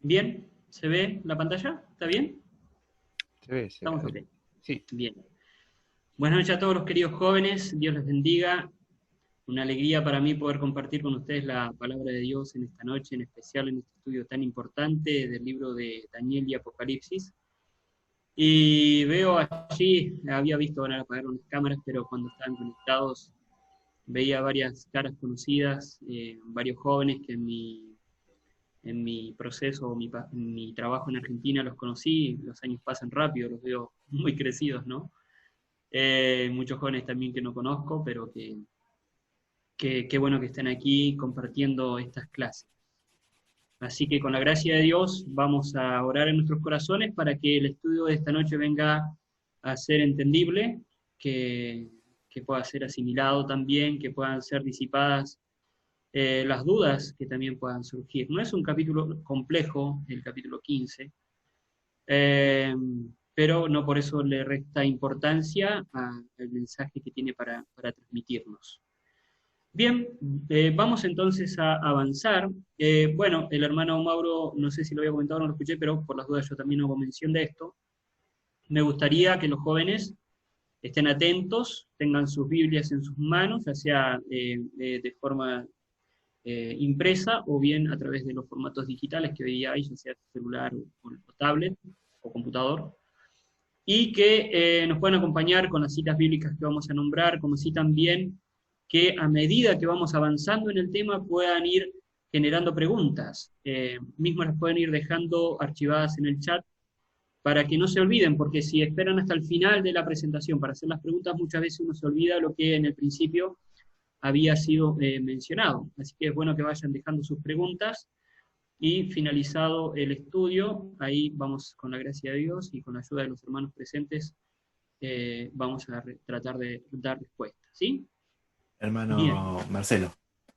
¿Bien? ¿Se ve la pantalla? ¿Está bien? Se ve, Estamos ok. dale. Sí, Bien. Buenas noches a todos los queridos jóvenes. Dios les bendiga. Una alegría para mí poder compartir con ustedes la palabra de Dios en esta noche, en especial en este estudio tan importante del libro de Daniel y Apocalipsis. Y veo allí, había visto, van a apagar las cámaras, pero cuando estaban conectados veía varias caras conocidas, varios jóvenes que en mi proceso, mi trabajo en Argentina los conocí, los años pasan rápido, los veo muy crecidos, ¿no? Muchos jóvenes también que no conozco, pero qué bueno que estén aquí compartiendo estas clases. Así que con la gracia de Dios vamos a orar en nuestros corazones para que el estudio de esta noche venga a ser entendible, que pueda ser asimilado también, que puedan ser disipadas las dudas que también puedan surgir. No es un capítulo complejo, el capítulo 15, eh, pero no por eso le resta importancia al mensaje que tiene para transmitirnos. Bien, vamos entonces a avanzar. Bueno, el hermano Mauro, no sé si lo había comentado o no lo escuché, pero por las dudas yo también hago mención de esto. Me gustaría que los jóvenes estén atentos, tengan sus Biblias en sus manos, ya sea de forma impresa o bien a través de los formatos digitales que hoy día hay, ya sea celular o tablet o computador, y que nos puedan acompañar con las citas bíblicas que vamos a nombrar, como así también que a medida que vamos avanzando en el tema puedan ir generando preguntas, mismo las pueden ir dejando archivadas en el chat para que no se olviden, porque si esperan hasta el final de la presentación para hacer las preguntas, muchas veces uno se olvida lo que en el principio había sido mencionado. Así que es bueno que vayan dejando sus preguntas y finalizado el estudio, ahí vamos con la gracia de Dios y con la ayuda de los hermanos presentes, vamos a tratar de dar respuesta. ¿Sí? Bien. hermano Marcelo,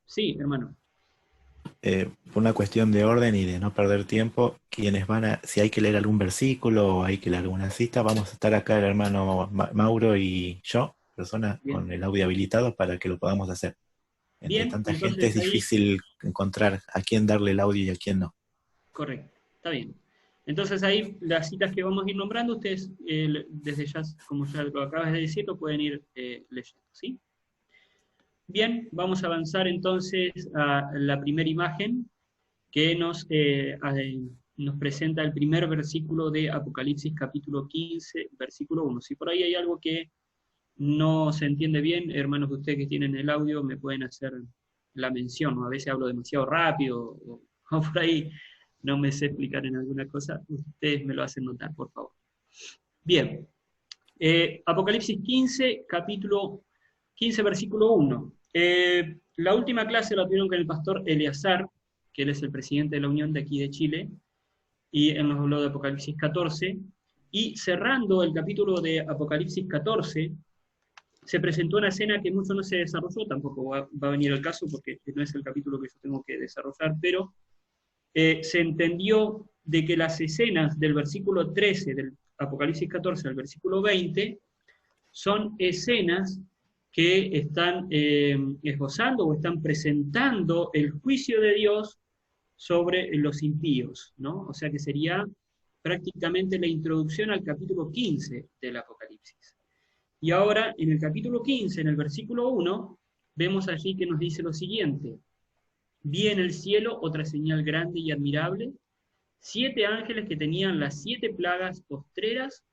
Sí, hermano. por una cuestión de orden y de no perder tiempo, si hay que leer algún versículo o hay que leer alguna cita, vamos a estar acá el hermano Mauro y yo, personas Bien. con el audio habilitado para que lo podamos hacer. Entre Bien, tanta gente es entonces ahí, difícil encontrar a quién darle el audio y a quién no. correcto, está bien. Entonces ahí las citas que vamos a ir nombrando, ustedes desde ya, como ya lo acabas de decir, lo pueden ir leyendo, ¿sí? Bien, vamos a avanzar entonces a la primera imagen que nos presenta el primer versículo de Apocalipsis capítulo 15, versículo 1. Si por ahí hay algo que no se entiende bien, hermanos de ustedes que tienen el audio me pueden hacer la mención, ¿no? A veces hablo demasiado rápido, o por ahí no me sé explicar en alguna cosa, ustedes me lo hacen notar, por favor. Bien, Apocalipsis 15, capítulo 15, versículo 1. La última clase la tuvieron con el pastor Eleazar, que él es el presidente de la Unión de aquí de Chile, y él nos habló de Apocalipsis 14, y cerrando el capítulo de Apocalipsis 14, se presentó una escena que mucho no se desarrolló, tampoco va a venir el caso porque no es el capítulo que yo tengo que desarrollar, pero se entendió de que las escenas del versículo 13 del Apocalipsis 14 al versículo 20 son escenas que están esbozando o están presentando el juicio de Dios sobre los impíos, ¿no? O sea que sería prácticamente la introducción al capítulo 15 del Apocalipsis. Y ahora, en el capítulo 15, en el versículo 1, vemos allí que nos dice lo siguiente: vi en el cielo otra señal grande y admirable, 7 ángeles que tenían las 7 plagas postreras,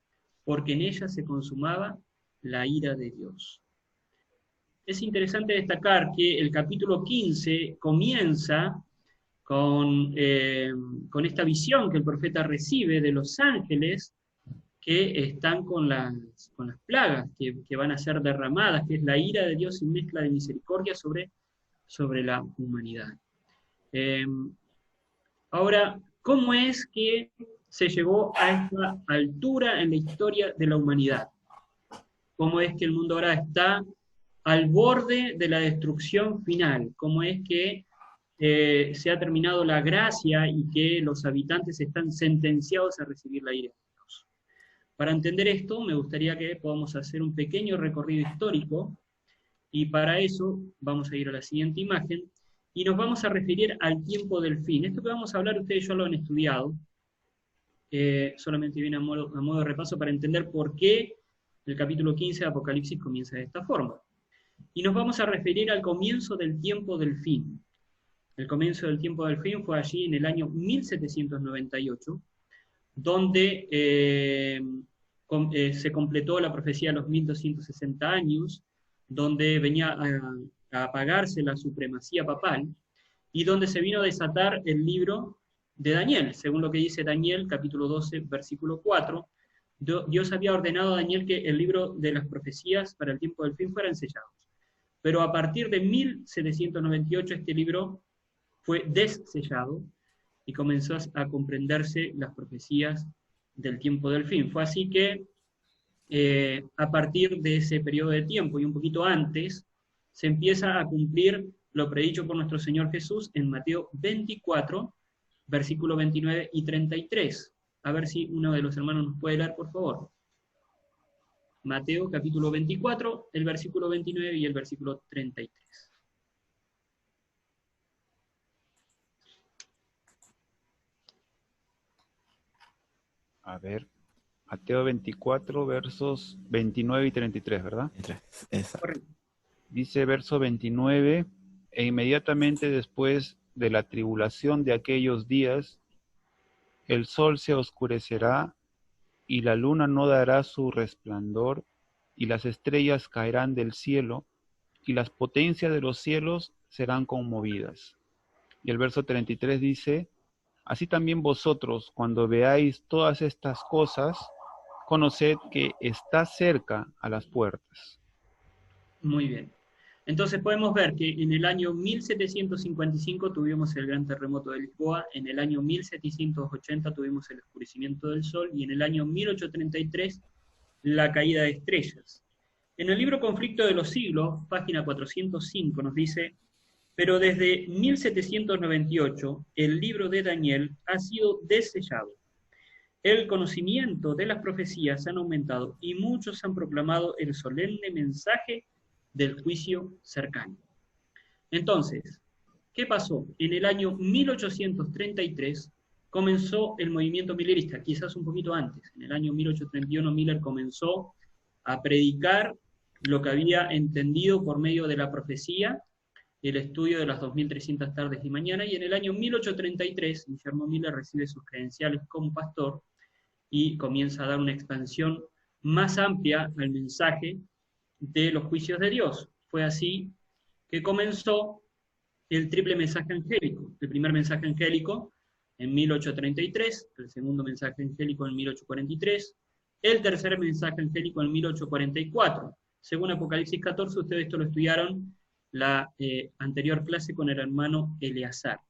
porque en ellas se consumaba la ira de Dios. Es interesante destacar que el capítulo 15 comienza con esta visión que el profeta recibe de los ángeles que están con las plagas que van a ser derramadas, que es la ira de Dios y mezcla de misericordia sobre la humanidad. Ahora, ¿cómo es que se llegó a esta altura en la historia de la humanidad? ¿Cómo es que el mundo ahora está al borde de la destrucción final? ¿Cómo es que se ha terminado la gracia y que los habitantes están sentenciados a recibir la ira de Dios? Para entender esto, me gustaría que podamos hacer un pequeño recorrido histórico, y para eso vamos a ir a la siguiente imagen, y nos vamos a referir al tiempo del fin. Esto que vamos a hablar, ustedes ya lo han estudiado, solamente viene a modo de repaso para entender por qué el capítulo 15 de Apocalipsis comienza de esta forma. Y nos vamos a referir al comienzo del tiempo del fin. El comienzo del tiempo del fin fue allí en el año 1798, donde se completó la profecía de los 1260 años, donde venía a apagarse la supremacía papal, y donde se vino a desatar el libro de Daniel, según lo que dice Daniel, capítulo 12, versículo 4, Dios había ordenado a Daniel que el libro de las profecías para el tiempo del fin fueran sellados. Pero a partir de 1798 este libro fue dessellado y comenzó a comprenderse las profecías del tiempo del fin. Fue así que a partir de ese periodo de tiempo y un poquito antes, se empieza a cumplir lo predicho por nuestro Señor Jesús en Mateo 24, versículo 29 y 33. A ver si uno de los hermanos nos puede leer, por favor. Mateo capítulo 24, el versículo 29 y el versículo 33. A ver, Mateo 24, versos 29 y 33, ¿verdad? Exacto. Dice verso 29, e inmediatamente después de la tribulación de aquellos días, el sol se oscurecerá, y la luna no dará su resplandor, y las estrellas caerán del cielo, y las potencias de los cielos serán conmovidas. Y el verso 33 dice, así también vosotros, cuando veáis todas estas cosas, conoced que está cerca a las puertas. Muy bien. Entonces podemos ver que en el año 1755 tuvimos el gran terremoto de Lisboa, en el año 1780 tuvimos el oscurecimiento del sol, y en el año 1833 la caída de estrellas. En el libro Conflicto de los Siglos, página 405, nos dice, pero desde 1798 el libro de Daniel ha sido dessellado. El conocimiento de las profecías han aumentado y muchos han proclamado el solemne mensaje del juicio cercano. Entonces, ¿qué pasó? En el año 1833 comenzó el movimiento millerista, quizás un poquito antes. En el año 1831 Miller comenzó a predicar lo que había entendido por medio de la profecía, el estudio de las 2300 tardes y mañanas, y en el año 1833 Guillermo Miller recibe sus credenciales como pastor y comienza a dar una expansión más amplia al mensaje de los juicios de Dios. Fue así que comenzó el triple mensaje angélico. El primer mensaje angélico en 1833, el segundo mensaje angélico en 1843, el tercer mensaje angélico en 1844. Según Apocalipsis 14, ustedes esto lo estudiaron la anterior clase con el hermano Eleazar.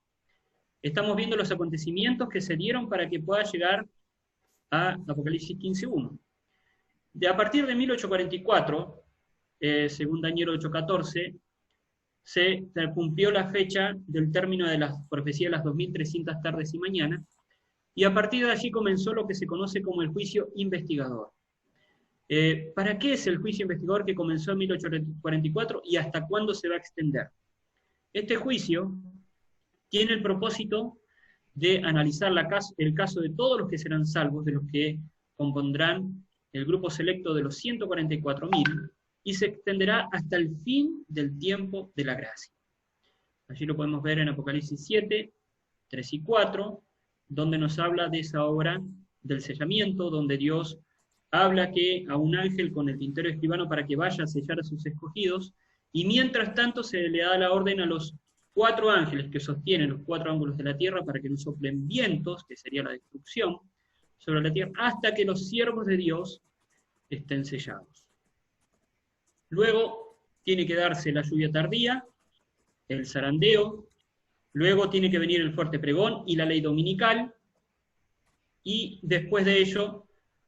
Estamos viendo los acontecimientos que se dieron para que pueda llegar a Apocalipsis 15.1. A partir de 1844, según Daniel 8.14, se cumplió la fecha del término de la profecía de las 2300 tardes y mañanas, y a partir de allí comenzó lo que se conoce como el juicio investigador. ¿Para qué es el juicio investigador que comenzó en 1844 y hasta cuándo se va a extender? Este juicio tiene el propósito de analizar el caso de todos los que serán salvos, de los que compondrán el grupo selecto de los 144.000, y se extenderá hasta el fin del tiempo de la gracia. Allí lo podemos ver en Apocalipsis 7, 3 y 4, donde nos habla de esa obra del sellamiento, donde Dios habla que a un ángel con el tintero escribano para que vaya a sellar a sus escogidos, y mientras tanto se le da la orden a los 4 ángeles que sostienen los 4 ángulos de la tierra para que no soplen vientos, que sería la destrucción, sobre la tierra, hasta que los siervos de Dios estén sellados. Luego tiene que darse la lluvia tardía, el zarandeo, luego tiene que venir el fuerte pregón y la ley dominical, y después de ello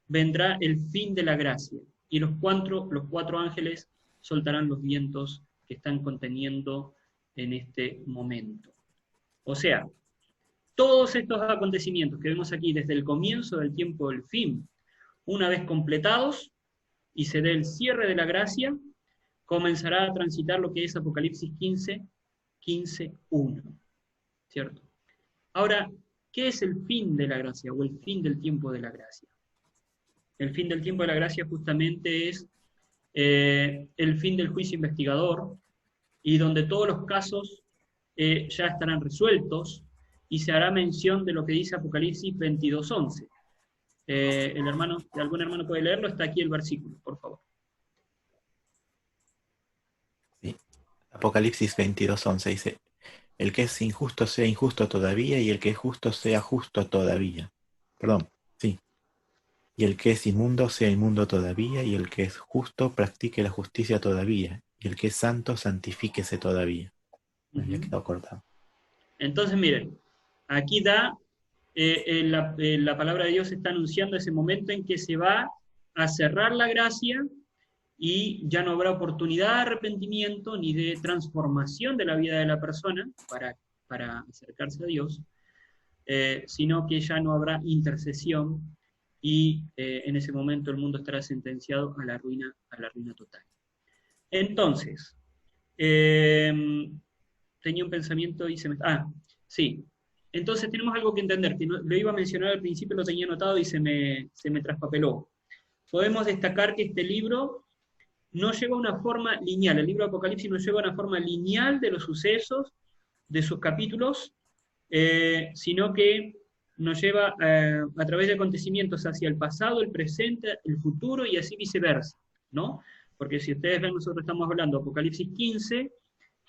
vendrá el fin de la gracia, y los 4 ángeles soltarán los vientos que están conteniendo en este momento. O sea, todos estos acontecimientos que vemos aquí desde el comienzo del tiempo del fin, una vez completados y se dé el cierre de la gracia, comenzará a transitar lo que es Apocalipsis 15 15:1, ¿cierto? Ahora, ¿qué es el fin de la gracia o el fin del tiempo de la gracia? El fin del tiempo de la gracia justamente es el fin del juicio investigador, y donde todos los casos ya estarán resueltos, y se hará mención de lo que dice Apocalipsis 22:11. ¿Algún hermano puede leerlo? Está aquí el versículo, por favor. Sí. Apocalipsis 22:11 dice: el que es injusto sea injusto todavía, y el que es justo sea justo todavía. Perdón, sí. Y el que es inmundo sea inmundo todavía, y el que es justo practique la justicia todavía, y el que es santo santifíquese todavía. Me había quedado cortado. Entonces, miren, aquí da, la palabra de Dios está anunciando ese momento en que se va a cerrar la gracia y ya no habrá oportunidad de arrepentimiento ni de transformación de la vida de la persona para acercarse a Dios, sino que ya no habrá intercesión, y en ese momento el mundo estará sentenciado a la ruina total. Entonces, tenía un pensamiento y se me... sí. Entonces tenemos algo que entender, que lo iba a mencionar al principio, lo tenía anotado y se me traspapeló. Podemos destacar que este libro no lleva una forma lineal, el libro de Apocalipsis no lleva una forma lineal de los sucesos, de sus capítulos, sino que nos lleva a través de acontecimientos hacia el pasado, el presente, el futuro y así viceversa, ¿no? Porque si ustedes ven, nosotros estamos hablando de Apocalipsis 15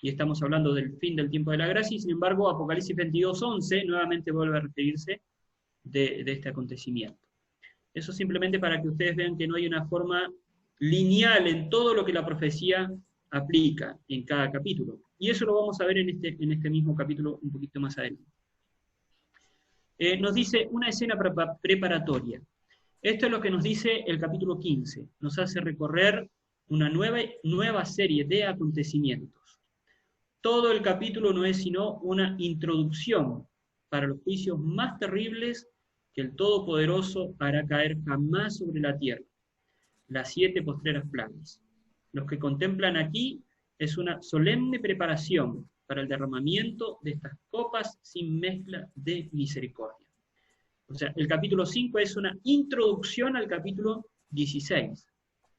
y estamos hablando del fin del tiempo de la gracia, y sin embargo Apocalipsis 22:11 nuevamente vuelve a referirse de este acontecimiento. Eso simplemente para que ustedes vean que no hay una forma lineal en todo lo que la profecía aplica en cada capítulo. Y eso lo vamos a ver en este mismo capítulo un poquito más adelante. Nos dice una escena preparatoria. Esto es lo que nos dice el capítulo 15. Nos hace recorrer una nueva serie de acontecimientos. Todo el capítulo no es sino una introducción para los juicios más terribles que el Todopoderoso hará caer jamás sobre la tierra, las 7 postreras plagas. Los que contemplan aquí es una solemne preparación para el derramamiento de estas copas sin mezcla de misericordia. O sea, el capítulo 5 es una introducción al capítulo 16,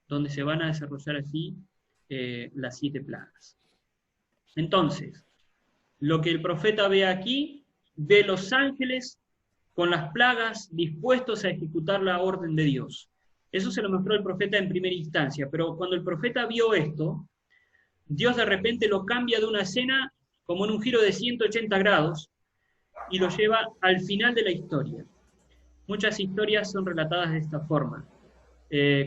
donde se van a desarrollar así las 7 plagas. Entonces, lo que el profeta ve aquí, ve los ángeles con las plagas dispuestos a ejecutar la orden de Dios. Eso se lo mostró el profeta en primera instancia, pero cuando el profeta vio esto, Dios de repente lo cambia de una escena como en un giro de 180 grados y lo lleva al final de la historia. Muchas historias son relatadas de esta forma.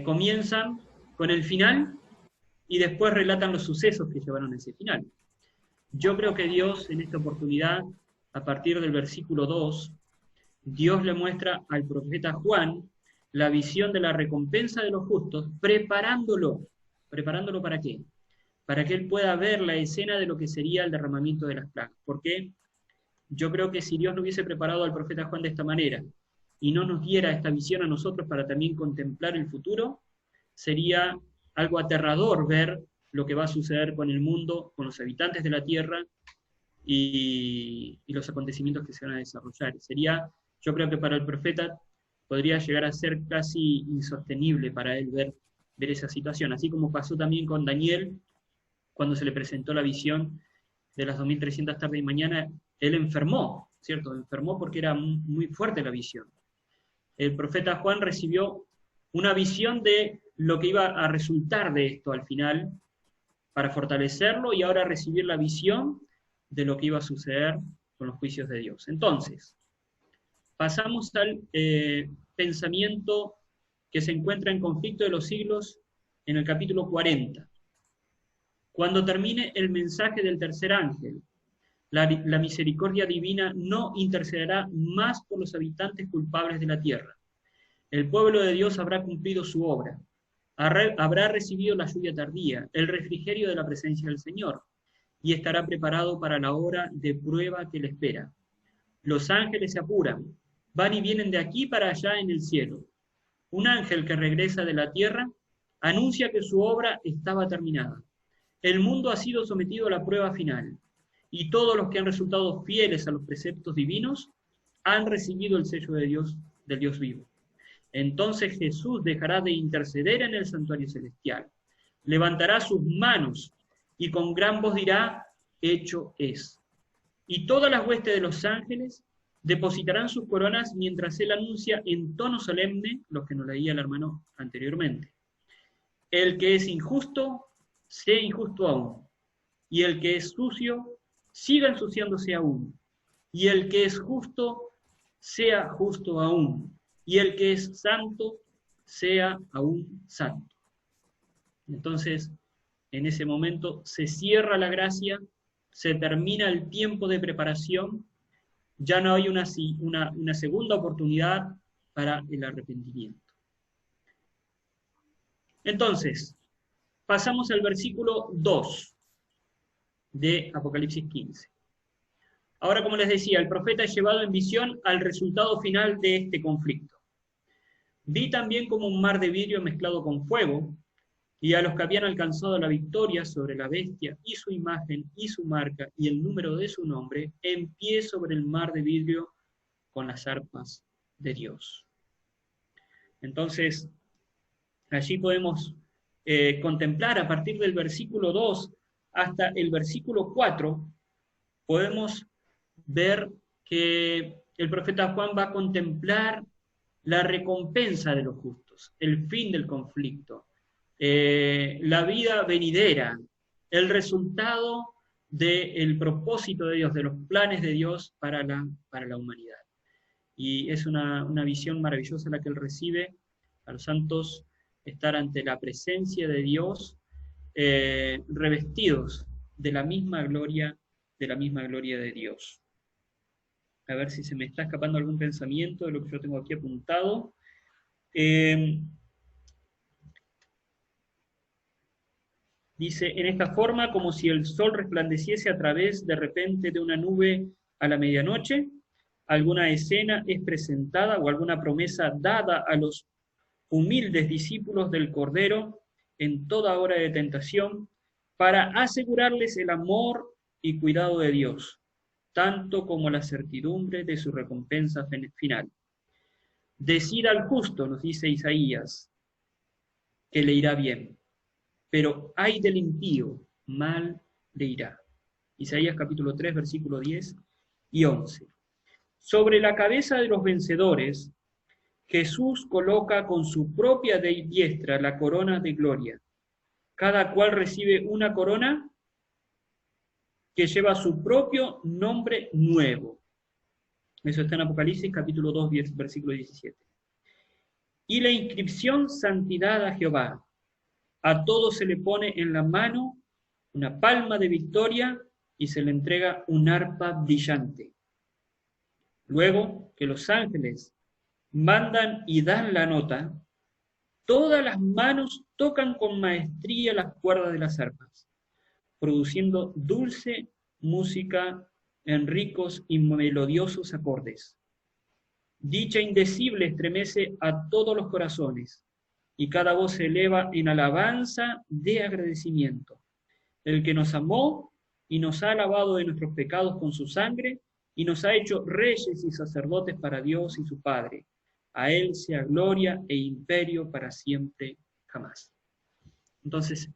Comienzan con el final y después relatan los sucesos que llevaron a ese final. Yo creo que Dios en esta oportunidad, a partir del versículo 2, Dios le muestra al profeta Juan la visión de la recompensa de los justos, preparándolo. ¿Preparándolo para qué? Para que él pueda ver la escena de lo que sería el derramamiento de las plagas. Porque yo creo que si Dios no hubiese preparado al profeta Juan de esta manera y no nos diera esta visión a nosotros para también contemplar el futuro, sería algo aterrador ver lo que va a suceder con el mundo, con los habitantes de la tierra y los acontecimientos que se van a desarrollar. Sería, yo creo que para el profeta podría llegar a ser casi insostenible para él ver esa situación, así como pasó también con Daniel, cuando se le presentó la visión de las 2300 tarde y mañana, él enfermó, ¿cierto? Enfermó porque era muy fuerte la visión. El profeta Juan recibió una visión de lo que iba a resultar de esto al final, para fortalecerlo, y ahora recibir la visión de lo que iba a suceder con los juicios de Dios. Entonces, pasamos al pensamiento que se encuentra en Conflicto de los Siglos en el capítulo 40. Cuando termine el mensaje del tercer ángel, la misericordia divina no intercederá más por los habitantes culpables de la tierra. El pueblo de Dios habrá cumplido su obra, habrá recibido la lluvia tardía, el refrigerio de la presencia del Señor, y estará preparado para la hora de prueba que le espera. Los ángeles se apuran, van y vienen de aquí para allá en el cielo. Un ángel que regresa de la tierra anuncia que su obra estaba terminada. El mundo ha sido sometido a la prueba final, y todos los que han resultado fieles a los preceptos divinos han recibido el sello de Dios, del Dios vivo. Entonces Jesús dejará de interceder en el santuario celestial, levantará sus manos y con gran voz dirá, hecho es. Y todas las huestes de los ángeles depositarán sus coronas mientras él anuncia en tono solemne, lo que nos leía el hermano anteriormente. El que es injusto, sea injusto aún. Y el que es sucio, siga ensuciándose aún. Y el que es justo, sea justo aún. Y el que es santo, sea aún santo. Entonces, en ese momento se cierra la gracia, se termina el tiempo de preparación, ya no hay una segunda oportunidad para el arrepentimiento. Entonces, pasamos al versículo 2 de Apocalipsis 15. Ahora, como les decía, el profeta es llevado en visión al resultado final de este conflicto. Vi también como un mar de vidrio mezclado con fuego, y a los que habían alcanzado la victoria sobre la bestia y su imagen y su marca y el número de su nombre, en pie sobre el mar de vidrio con las arpas de Dios. Entonces, allí podemos contemplar a partir del versículo 2 hasta el versículo 4, podemos ver que el profeta Juan va a contemplar la recompensa de los justos, el fin del conflicto, la vida venidera, el resultado del propósito de Dios, de los planes de Dios para la humanidad. Y es una visión maravillosa la que él recibe a los santos, estar ante la presencia de Dios, revestidos de la misma gloria de Dios. A ver si se me está escapando algún pensamiento de lo que yo tengo aquí apuntado. Dice, en esta forma, como si el sol resplandeciese a través de repente de una nube a la medianoche, alguna escena es presentada o alguna promesa dada a los humildes discípulos del Cordero en toda hora de tentación, para asegurarles el amor y cuidado de Dios, tanto como la certidumbre de su recompensa final. Decid al justo, nos dice Isaías, que le irá bien, pero ay del impío, mal le irá. Isaías capítulo 3, versículo 10 y 11. Sobre la cabeza de los vencedores, Jesús coloca con su propia diestra la corona de gloria. Cada cual recibe una corona que lleva su propio nombre nuevo. Eso está en Apocalipsis capítulo 2, versículo 17. Y la inscripción santidad a Jehová. A todos se le pone en la mano una palma de victoria y se le entrega un arpa brillante. Luego que los ángeles mandan y dan la nota, todas las manos tocan con maestría las cuerdas de las arpas, produciendo dulce música en ricos y melodiosos acordes. Dicha indecible estremece a todos los corazones, y cada voz se eleva en alabanza de agradecimiento. El que nos amó y nos ha lavado de nuestros pecados con su sangre, y nos ha hecho reyes y sacerdotes para Dios y su Padre. A él sea gloria e imperio para siempre jamás. Entonces,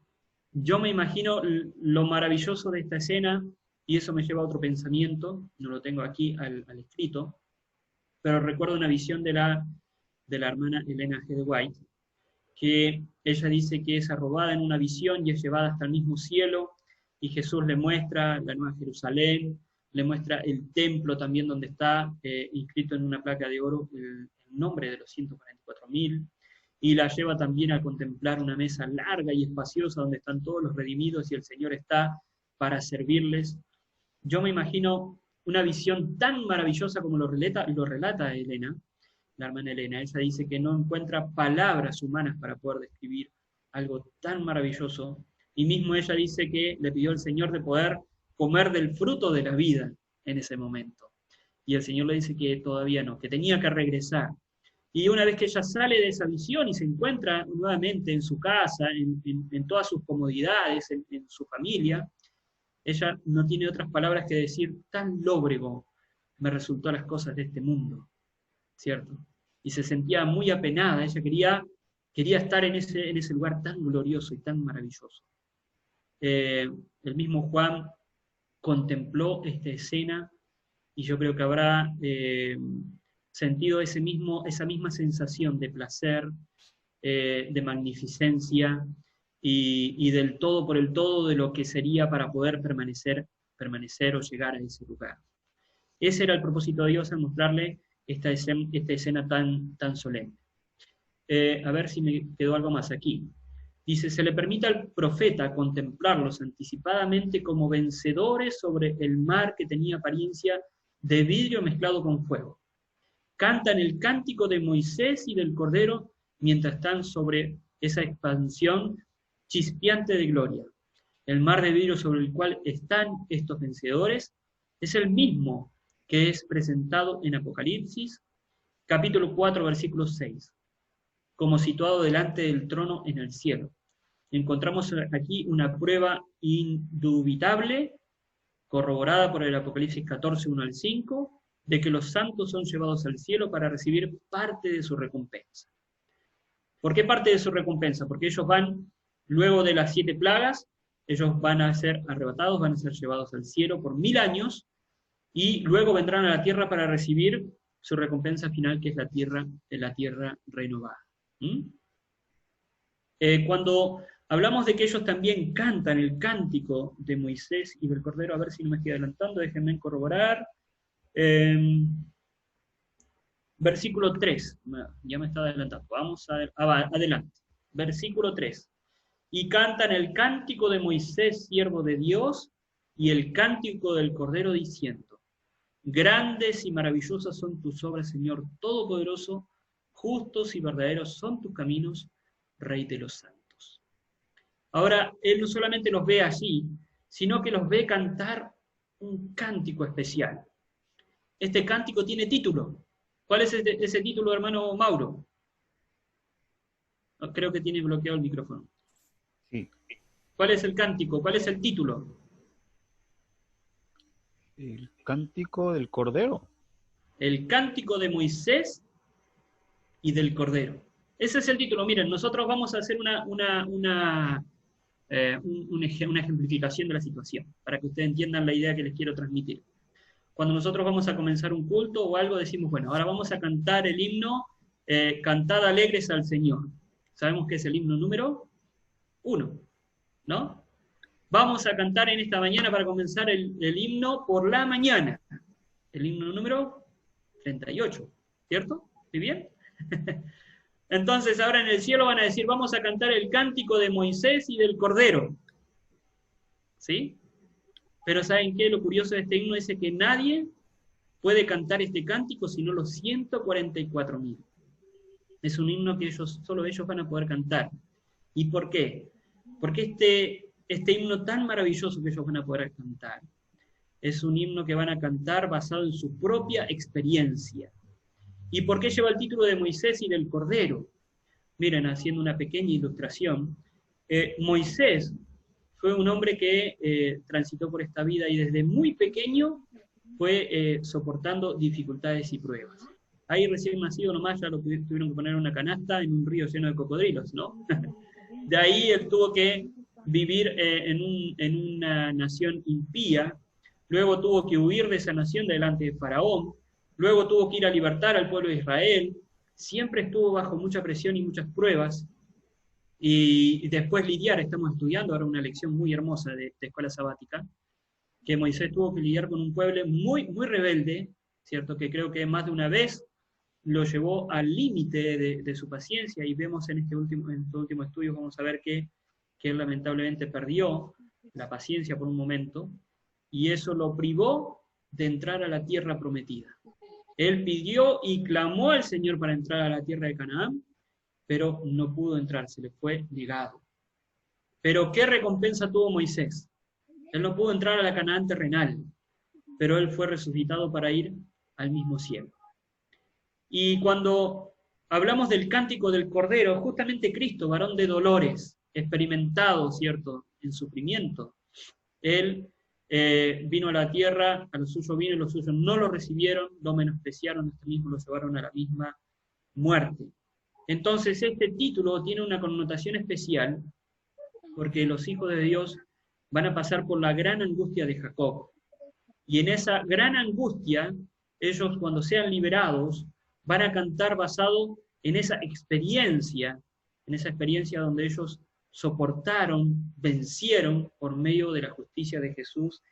yo me imagino lo maravilloso de esta escena, y eso me lleva a otro pensamiento, no lo tengo aquí al escrito, pero recuerdo una visión de la hermana Elena G. de White, que ella dice que es arrobada en una visión y es llevada hasta el mismo cielo, y Jesús le muestra la Nueva Jerusalén, le muestra el templo también donde está inscrito en una placa de oro el nombre de los 144.000, y la lleva también a contemplar una mesa larga y espaciosa donde están todos los redimidos y el Señor está para servirles. Yo me imagino una visión tan maravillosa como lo relata Elena, la hermana Elena. Ella dice que no encuentra palabras humanas para poder describir algo tan maravilloso, y mismo ella dice que le pidió al Señor de poder comer del fruto de la vida en ese momento. Y el Señor le dice que todavía no, que tenía que regresar. Y una vez que ella sale de esa visión y se encuentra nuevamente en su casa, en todas sus comodidades, en su familia, ella no tiene otras palabras que decir, tan lóbrego me resultó las cosas de este mundo, ¿cierto? Y se sentía muy apenada, ella quería estar en ese lugar tan glorioso y tan maravilloso. El mismo Juan contempló esta escena y yo creo que habrá sentido esa misma sensación de placer, de magnificencia y del todo por el todo de lo que sería para poder permanecer o llegar a ese lugar. Ese era el propósito de Dios al mostrarle esta escena tan solemne. A ver si me quedó algo más aquí. Dice, se le permite al profeta contemplarlos anticipadamente como vencedores sobre el mar que tenía apariencia de vidrio mezclado con fuego. Cantan el cántico de Moisés y del Cordero mientras están sobre esa expansión chispeante de gloria. El mar de vidrio sobre el cual están estos vencedores es el mismo que es presentado en Apocalipsis, capítulo 4, versículo 6, como situado delante del trono en el cielo. Encontramos aquí una prueba indubitable, corroborada por el Apocalipsis 14, 1 al 5, de que los santos son llevados al cielo para recibir parte de su recompensa. ¿Por qué parte de su recompensa? Porque ellos van, luego de las 7 plagas, ellos van a ser arrebatados, van a ser llevados al cielo por 1000 años, y luego vendrán a la tierra para recibir su recompensa final, que es la tierra renovada. Cuando hablamos de que ellos también cantan el cántico de Moisés y del Cordero, a ver si no me estoy adelantando, déjenme corroborar. Versículo 3, ya me estaba adelantando, vamos adelante. Versículo 3. Y cantan el cántico de Moisés, siervo de Dios, y el cántico del Cordero, diciendo, grandes y maravillosas son tus obras, Señor Todopoderoso, justos y verdaderos son tus caminos, Rey de los santos. Ahora, él no solamente los ve allí, sino que los ve cantar un cántico especial. Este cántico tiene título. ¿Cuál es ese título, hermano Mauro? Creo que tiene bloqueado el micrófono. Sí. ¿Cuál es el cántico? ¿Cuál es el título? El cántico del Cordero. El cántico de Moisés y del Cordero. Ese es el título. Miren, nosotros vamos a hacer una ejemplificación de la situación, para que ustedes entiendan la idea que les quiero transmitir. Cuando nosotros vamos a comenzar un culto o algo, decimos, bueno, ahora vamos a cantar el himno, Cantad alegres al Señor. Sabemos que es el himno número 1, ¿no? Vamos a cantar en esta mañana para comenzar el himno por la mañana. El himno número 38, ¿cierto? ¿Estoy bien? Entonces ahora en el cielo van a decir, vamos a cantar el cántico de Moisés y del Cordero. ¿Sí? Pero ¿saben qué? Lo curioso de este himno es que nadie puede cantar este cántico sino los 144.000. Es un himno que solo ellos van a poder cantar. ¿Y por qué? Porque este himno tan maravilloso que ellos van a poder cantar es un himno que van a cantar basado en su propia experiencia. ¿Y por qué lleva el título de Moisés y del Cordero? Miren, haciendo una pequeña ilustración, Moisés fue un hombre que transitó por esta vida y desde muy pequeño fue soportando dificultades y pruebas. Ahí recién nacido nomás ya lo tuvieron que poner en una canasta en un río lleno de cocodrilos, ¿no? De ahí él tuvo que vivir en una nación impía, luego tuvo que huir de esa nación delante de Faraón, luego tuvo que ir a libertar al pueblo de Israel, siempre estuvo bajo mucha presión y muchas pruebas, y después lidiar, estamos estudiando ahora una lección muy hermosa de escuela sabática, que Moisés tuvo que lidiar con un pueblo muy, muy rebelde, ¿cierto? Que creo que más de una vez lo llevó al límite de su paciencia, y vemos en este último estudio, vamos a ver que él lamentablemente perdió la paciencia por un momento, y eso lo privó de entrar a la tierra prometida. Él pidió y clamó al Señor para entrar a la tierra de Canaán, pero no pudo entrar, se le fue negado. Pero ¿qué recompensa tuvo Moisés? Él no pudo entrar a la Canaán terrenal, pero él fue resucitado para ir al mismo cielo. Y cuando hablamos del cántico del Cordero, justamente Cristo, varón de dolores, experimentado, ¿cierto?, en sufrimiento, él vino a la tierra, a los suyos vino y los suyos no lo recibieron, lo menospreciaron, hasta mismo lo llevaron a la misma muerte. Entonces este título tiene una connotación especial, porque los hijos de Dios van a pasar por la gran angustia de Jacob. Y en esa gran angustia, ellos cuando sean liberados, van a cantar basado en esa experiencia donde ellos soportaron, vencieron por medio de la justicia de Jesús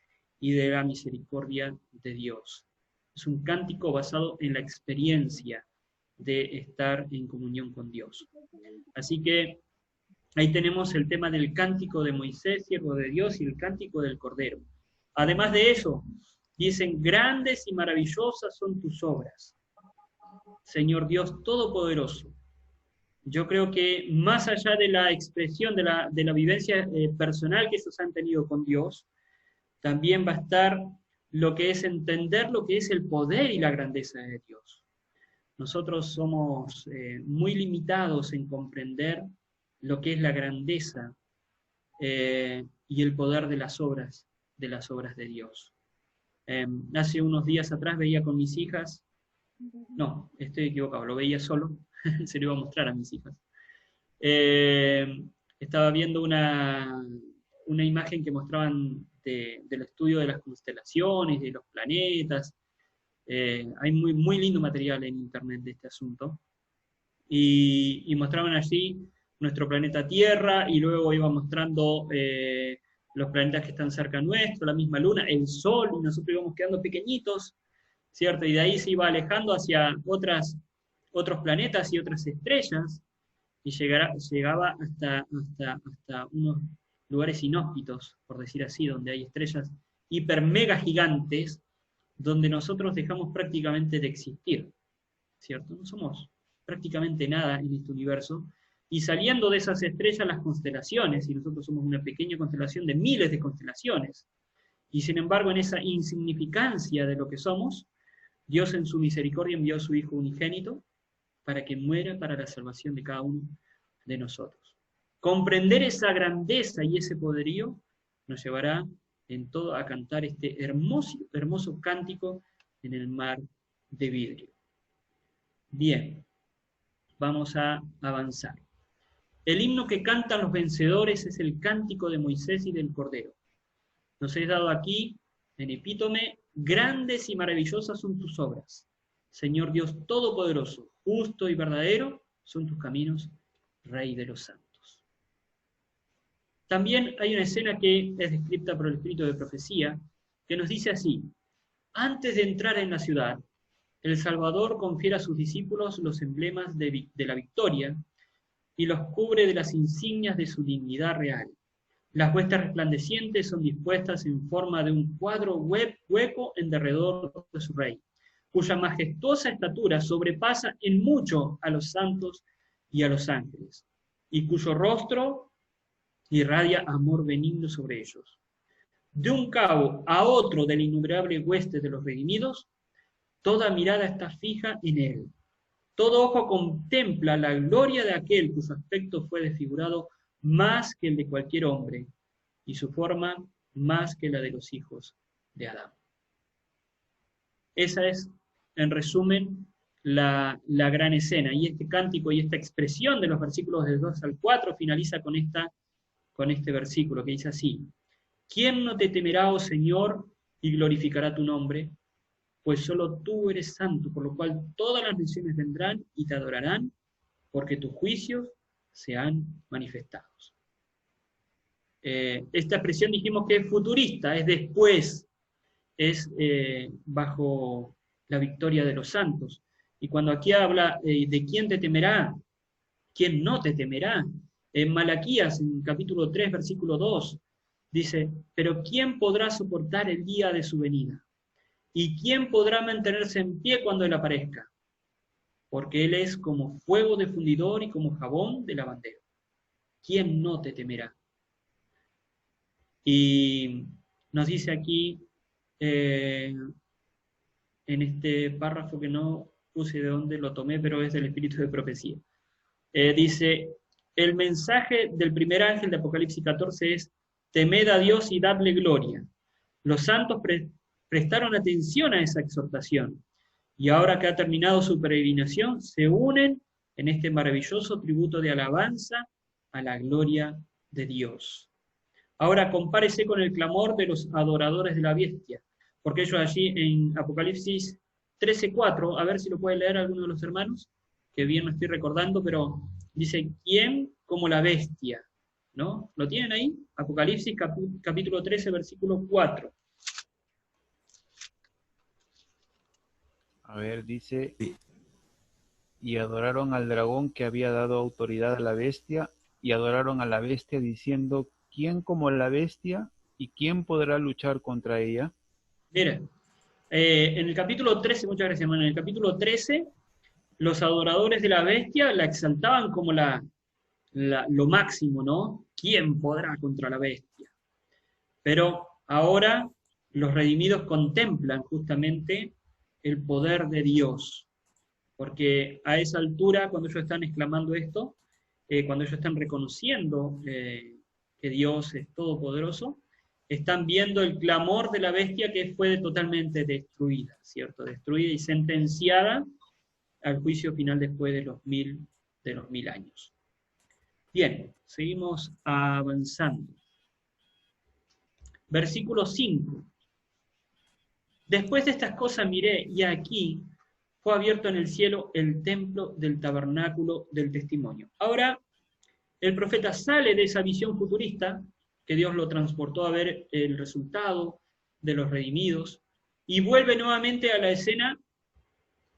y de la misericordia de Dios. Es un cántico basado en la experiencia de estar en comunión con Dios. Así que ahí tenemos el tema del cántico de Moisés, siervo de Dios, y el cántico del Cordero. Además de eso, dicen, grandes y maravillosas son tus obras, Señor Dios Todopoderoso. Yo creo que más allá de la expresión de la vivencia personal que ellos han tenido con Dios, también va a estar lo que es entender lo que es el poder y la grandeza de Dios. Nosotros somos muy limitados en comprender lo que es la grandeza y el poder de las obras de Dios. Hace unos días atrás veía con mis hijas, no, estoy equivocado, lo veía solo, se lo iba a mostrar a mis hijas. Estaba viendo una imagen que mostraban del estudio de las constelaciones, de los planetas. Hay muy lindo material en internet de este asunto. Y mostraban allí nuestro planeta Tierra, y luego iba mostrando los planetas que están cerca nuestro, la misma Luna, el Sol, y nosotros íbamos quedando pequeñitos, ¿cierto? Y de ahí se iba alejando hacia otros planetas y otras estrellas, y llegaba hasta unos lugares inhóspitos, por decir así, donde hay estrellas hiper mega gigantes, donde nosotros dejamos prácticamente de existir, ¿cierto? No somos prácticamente nada en este universo, y saliendo de esas estrellas las constelaciones, y nosotros somos una pequeña constelación de miles de constelaciones, y sin embargo en esa insignificancia de lo que somos, Dios en su misericordia envió a su Hijo unigénito para que muera para la salvación de cada uno de nosotros. Comprender esa grandeza y ese poderío nos llevará en todo a cantar este hermoso cántico en el mar de vidrio. Bien, vamos a avanzar. El himno que cantan los vencedores es el cántico de Moisés y del Cordero. Nos he dado aquí, en epítome, grandes y maravillosas son tus obras. Señor Dios Todopoderoso, justo y verdadero son tus caminos, Rey de los santos. También hay una escena que es descrita por el Espíritu de profecía, que nos dice así: antes de entrar en la ciudad, el Salvador confiere a sus discípulos los emblemas de la victoria y los cubre de las insignias de su dignidad real. Las huestes resplandecientes son dispuestas en forma de un cuadro hueco en derredor de su rey, cuya majestuosa estatura sobrepasa en mucho a los santos y a los ángeles, y cuyo rostro irradia amor benigno sobre ellos. De un cabo a otro de la innumerable hueste de los redimidos, toda mirada está fija en él. Todo ojo contempla la gloria de aquel cuyo aspecto fue desfigurado más que el de cualquier hombre, y su forma más que la de los hijos de Adán. Esa es, en resumen, la gran escena. Y este cántico y esta expresión de los versículos del 2 al 4 finaliza con este versículo que dice así: ¿quién no te temerá, oh Señor, y glorificará tu nombre? Pues solo tú eres santo, por lo cual todas las naciones vendrán y te adorarán, porque tus juicios se han manifestado. Esta expresión dijimos que es futurista, es después, es bajo la victoria de los santos. Y cuando aquí habla de quién te temerá, quién no te temerá, en Malaquías, en capítulo 3, versículo 2, dice: pero ¿quién podrá soportar el día de su venida? ¿Y quién podrá mantenerse en pie cuando Él aparezca? Porque Él es como fuego de fundidor y como jabón de lavandero. ¿Quién no te temerá? Y nos dice aquí, en este párrafo que no puse de dónde lo tomé, pero es del Espíritu de profecía. Dice, el mensaje del primer ángel de Apocalipsis 14 es: temed a Dios y dadle gloria. Los santos prestaron atención a esa exhortación, y ahora que ha terminado su peregrinación, se unen en este maravilloso tributo de alabanza a la gloria de Dios. Ahora compárese con el clamor de los adoradores de la bestia, porque ellos allí en Apocalipsis 13:4, a ver si lo puede leer alguno de los hermanos, que bien no estoy recordando, pero dice, ¿quién como la bestia? ¿No? ¿Lo tienen ahí? Apocalipsis capítulo 13, versículo 4. A ver, dice, Sí. y adoraron al dragón que había dado autoridad a la bestia, y adoraron a la bestia diciendo, ¿quién como la bestia? ¿Y quién podrá luchar contra ella? Mira, en el capítulo 13, muchas gracias, hermano, en el capítulo 13, los adoradores de la bestia la exaltaban como lo máximo, ¿no? ¿Quién podrá contra la bestia? Pero ahora los redimidos contemplan justamente el poder de Dios, porque a esa altura, cuando ellos están exclamando esto, cuando ellos están reconociendo que Dios es todopoderoso, están viendo el clamor de la bestia que fue totalmente destruida, ¿cierto? Destruida y sentenciada al juicio final después de los 1000 años. Bien, seguimos avanzando. Versículo 5. Después de estas cosas miré, y aquí fue abierto en el cielo el templo del tabernáculo del testimonio. Ahora, el profeta sale de esa visión futurista, que Dios lo transportó a ver el resultado de los redimidos, y vuelve nuevamente a la escena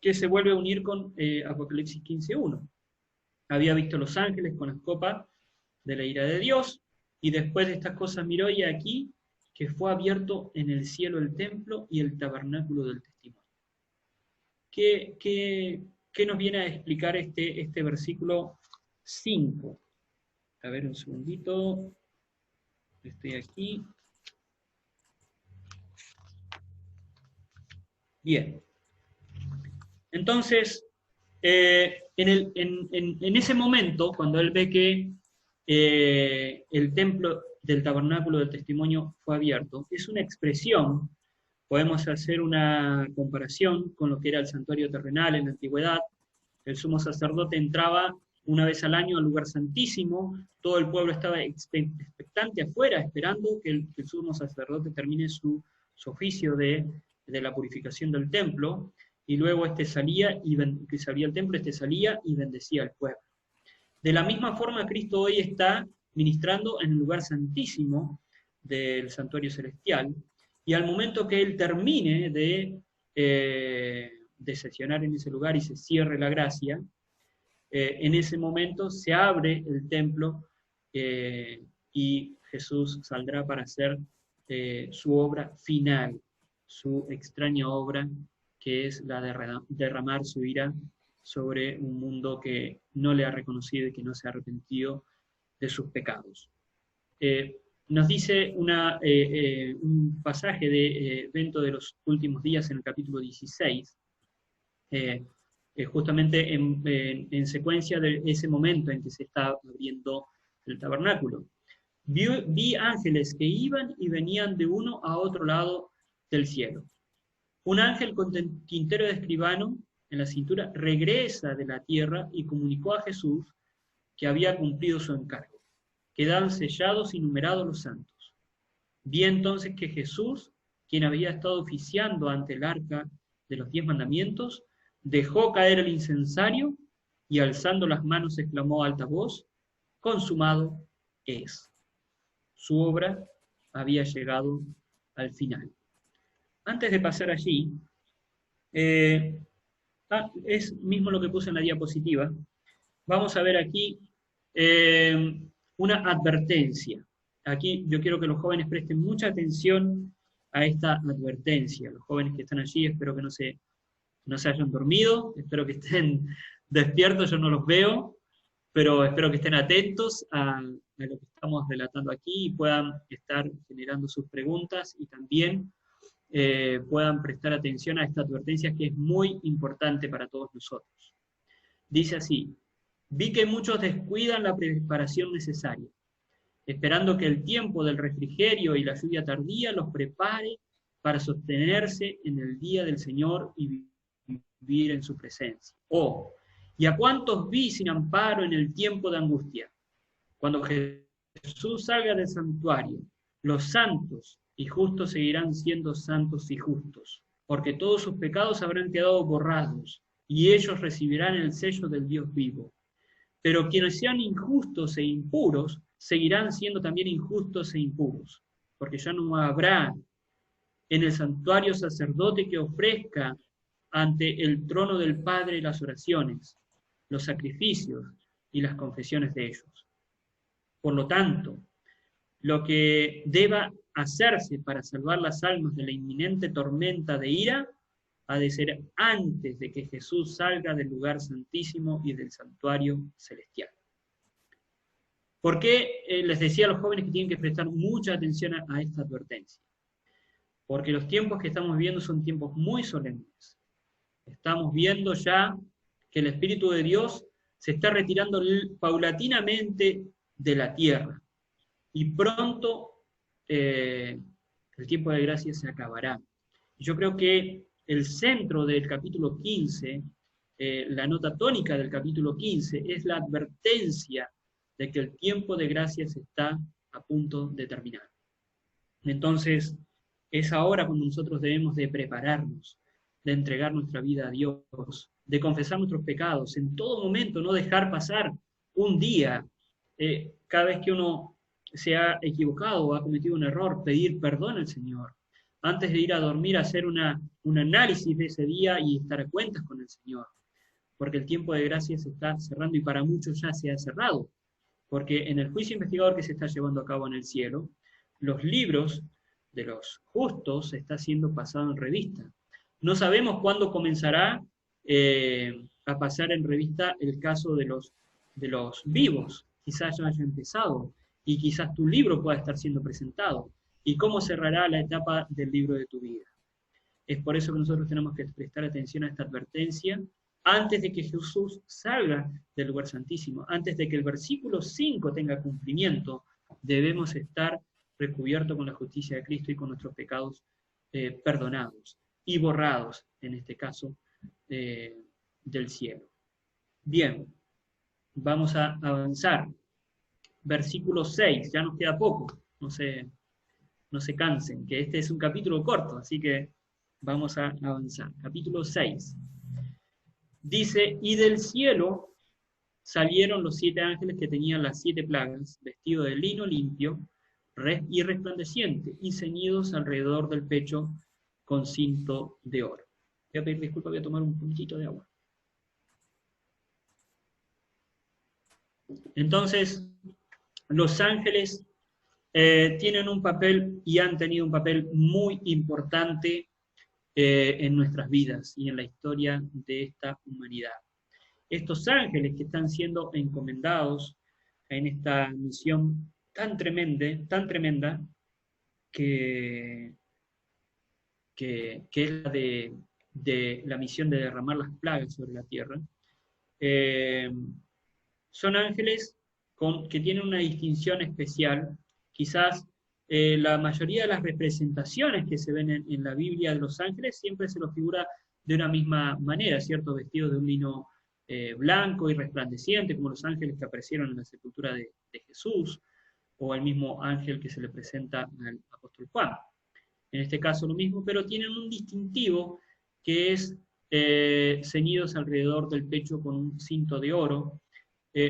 que se vuelve a unir con Apocalipsis 15:1. Había visto los ángeles con las copas de la ira de Dios, y después de estas cosas miró, y aquí que fue abierto en el cielo el templo y el tabernáculo del testimonio. ¿Qué nos viene a explicar este versículo 5? A ver, un segundito. Estoy aquí. Bien. Entonces, en ese momento, cuando él ve que el templo del tabernáculo del testimonio fue abierto, es una expresión, podemos hacer una comparación con lo que era el santuario terrenal en la antigüedad. El sumo sacerdote entraba una vez al año al lugar santísimo, todo el pueblo estaba expectante afuera, esperando que el sumo sacerdote termine su oficio de la purificación del templo, y luego salía, que se abría el templo, salía y bendecía al pueblo. De la misma forma, Cristo hoy está ministrando en el lugar santísimo del santuario celestial, y al momento que Él termine de sesionar en ese lugar y se cierre la gracia, en ese momento se abre el templo y Jesús saldrá para hacer su obra final, su extraña obra, que es la de derramar su ira sobre un mundo que no le ha reconocido y que no se ha arrepentido de sus pecados. Nos dice un pasaje de evento de los últimos días en el capítulo 16, justamente en secuencia de ese momento en que se está abriendo el tabernáculo. Vi ángeles que iban y venían de uno a otro lado del cielo. Un ángel con tintero de escribano en la cintura regresa de la tierra y comunicó a Jesús que había cumplido su encargo. Quedaban sellados y numerados los santos. Vi entonces que Jesús, quien había estado oficiando ante el arca de los 10 mandamientos, dejó caer el incensario y alzando las manos exclamó a alta voz, consumado es. Su obra había llegado al final. Antes de pasar allí, es mismo lo que puse en la diapositiva, vamos a ver aquí una advertencia. Aquí yo quiero que los jóvenes presten mucha atención a esta advertencia. Los jóvenes que están allí, espero que no se hayan dormido, espero que estén despiertos, yo no los veo, pero espero que estén atentos a lo que estamos relatando aquí y puedan estar generando sus preguntas y también puedan prestar atención a esta advertencia que es muy importante para todos nosotros. Dice así: vi que muchos descuidan la preparación necesaria. esperando que el tiempo del refrigerio y la lluvia tardía los prepare para sostenerse en el día del Señor y vivir en su presencia. Oh, ¿y a cuántos vi sin amparo en el tiempo de angustia? Cuando Jesús salga del santuario, los santos y justos seguirán siendo santos y justos, porque todos sus pecados habrán quedado borrados, y ellos recibirán el sello del Dios vivo. Pero quienes sean injustos e impuros, seguirán siendo también injustos e impuros, porque ya no habrá en el santuario sacerdote que ofrezca ante el trono del Padre las oraciones, los sacrificios y las confesiones de ellos. Por lo tanto, lo que deba hacerse para salvar las almas de la inminente tormenta de ira ha de ser antes de que Jesús salga del lugar santísimo y del santuario celestial. ¿Por qué les decía a los jóvenes que tienen que prestar mucha atención a esta advertencia? Porque los tiempos que estamos viendo son tiempos muy solemnes. Estamos viendo ya que el Espíritu de Dios se está retirando paulatinamente de la tierra. Y pronto el tiempo de gracia se acabará. Y yo creo que el centro del capítulo 15, la nota tónica del capítulo 15, es la advertencia de que el tiempo de gracia se está a punto de terminar. Entonces, es ahora cuando nosotros debemos de prepararnos, de entregar nuestra vida a Dios, de confesar nuestros pecados, en todo momento, no dejar pasar un día, cada vez que uno se ha equivocado o ha cometido un error, pedir perdón al Señor. Antes de ir a dormir, hacer un análisis de ese día y estar a cuentas con el Señor. Porque el tiempo de gracia se está cerrando y para muchos ya se ha cerrado. Porque en el juicio investigador que se está llevando a cabo en el cielo, los libros de los justos se está siendo pasado en revista. No sabemos cuándo comenzará a pasar en revista el caso de los vivos. Quizás ya haya empezado y quizás tu libro pueda estar siendo presentado. ¿Y cómo cerrará la etapa del libro de tu vida? Es por eso que nosotros tenemos que prestar atención a esta advertencia antes de que Jesús salga del lugar santísimo, antes de que el versículo 5 tenga cumplimiento, debemos estar recubiertos con la justicia de Cristo y con nuestros pecados perdonados y borrados, en este caso, del cielo. Bien, vamos a avanzar. Versículo 6, ya nos queda poco, no se cansen, que este es un capítulo corto, así que vamos a avanzar. Capítulo 6. Dice, y del cielo salieron los 7 ángeles que tenían las 7 plagas, vestidos de lino limpio y resplandeciente, y ceñidos alrededor del pecho con cinto de oro. Voy a pedir disculpas, voy a tomar un puntito de agua. Entonces, los ángeles tienen un papel y han tenido un papel muy importante en nuestras vidas y en la historia de esta humanidad. Estos ángeles que están siendo encomendados en esta misión tan tremenda, que es la de la misión de derramar las plagas sobre la tierra, son ángeles que tienen una distinción especial. Quizás la mayoría de las representaciones que se ven en la Biblia de los ángeles siempre se los figura de una misma manera, ¿cierto? Vestidos de un lino blanco y resplandeciente, como los ángeles que aparecieron en la sepultura de Jesús, o el mismo ángel que se le presenta al apóstol Juan. En este caso lo mismo, pero tienen un distintivo que es ceñidos alrededor del pecho con un cinto de oro.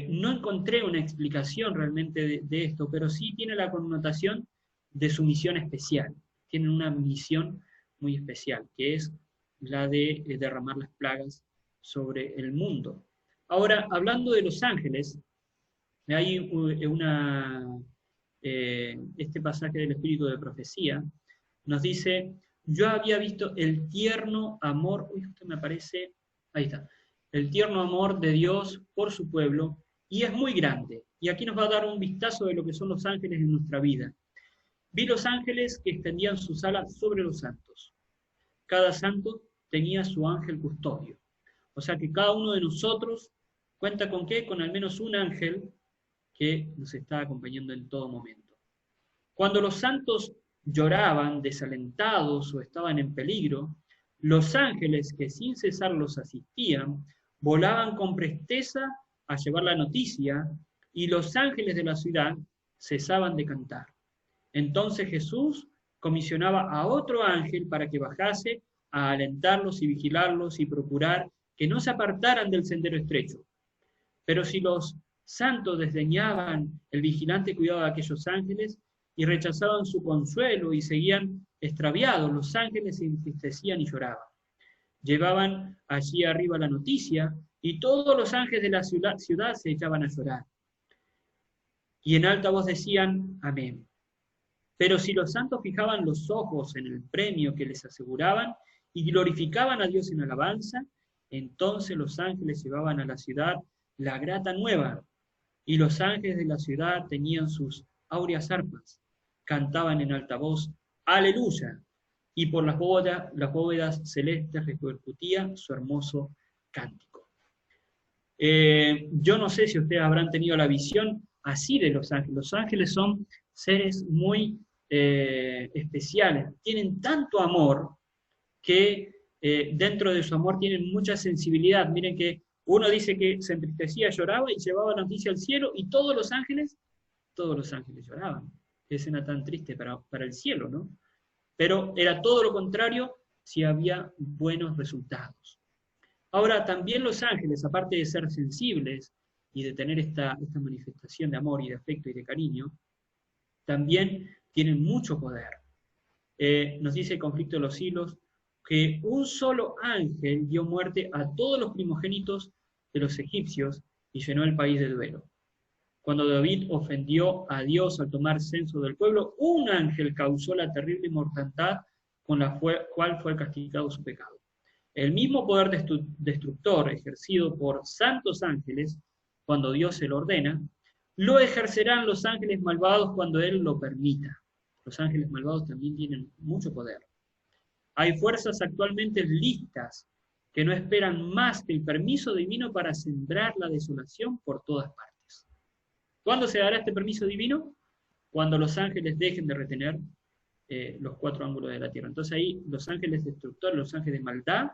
No encontré una explicación realmente de esto, pero sí tiene la connotación de su misión especial. Tienen una misión muy especial, que es la de derramar las plagas sobre el mundo. Ahora, hablando de los ángeles, hay este pasaje del Espíritu de Profecía, nos dice, yo había visto el tierno amor, esto me aparece, ahí está, el tierno amor de Dios por su pueblo, y es muy grande. Y aquí nos va a dar un vistazo de lo que son los ángeles en nuestra vida. Vi los ángeles que extendían sus alas sobre los santos. Cada santo tenía su ángel custodio. O sea que cada uno de nosotros cuenta con ¿qué? Con al menos un ángel que nos está acompañando en todo momento. Cuando los santos lloraban, desalentados o estaban en peligro, los ángeles que sin cesar los asistían, volaban con presteza a llevar la noticia, y los ángeles de la ciudad cesaban de cantar. Entonces Jesús comisionaba a otro ángel para que bajase a alentarlos y vigilarlos y procurar que no se apartaran del sendero estrecho. Pero si los santos desdeñaban el vigilante cuidado de aquellos ángeles y rechazaban su consuelo y seguían extraviados, los ángeles se entristecían y lloraban. Llevaban allí arriba la noticia y todos los ángeles de la ciudad se echaban a llorar. Y en alta voz decían, amén. Pero si los santos fijaban los ojos en el premio que les aseguraban y glorificaban a Dios en alabanza, entonces los ángeles llevaban a la ciudad la grata nueva, y los ángeles de la ciudad tenían sus áureas arpas, cantaban en alta voz, aleluya, y por las bóvedas celestes repercutía su hermoso cántico. Yo no sé si ustedes habrán tenido la visión así de los ángeles. Los ángeles son seres muy especiales, tienen tanto amor que dentro de su amor tienen mucha sensibilidad. Miren que uno dice que se entristecía, lloraba y llevaba la noticia al cielo, y todos los ángeles lloraban. Qué escena tan triste para el cielo, ¿no? Pero era todo lo contrario si había buenos resultados. Ahora, también los ángeles, aparte de ser sensibles y de tener esta manifestación de amor y de afecto y de cariño, también tienen mucho poder. Nos dice el Conflicto de los Siglos que un solo ángel dio muerte a todos los primogénitos de los egipcios y llenó el país de duelo. Cuando David ofendió a Dios al tomar censo del pueblo, un ángel causó la terrible mortandad con la cual fue castigado su pecado. El mismo poder destructor ejercido por santos ángeles, cuando Dios se lo ordena, lo ejercerán los ángeles malvados cuando Él lo permita. Los ángeles malvados también tienen mucho poder. Hay fuerzas actualmente listas que no esperan más que el permiso divino para sembrar la desolación por todas partes. ¿Cuándo se dará este permiso divino? Cuando los ángeles dejen de retener los cuatro ángulos de la tierra. Entonces ahí los ángeles destructores, los ángeles de maldad,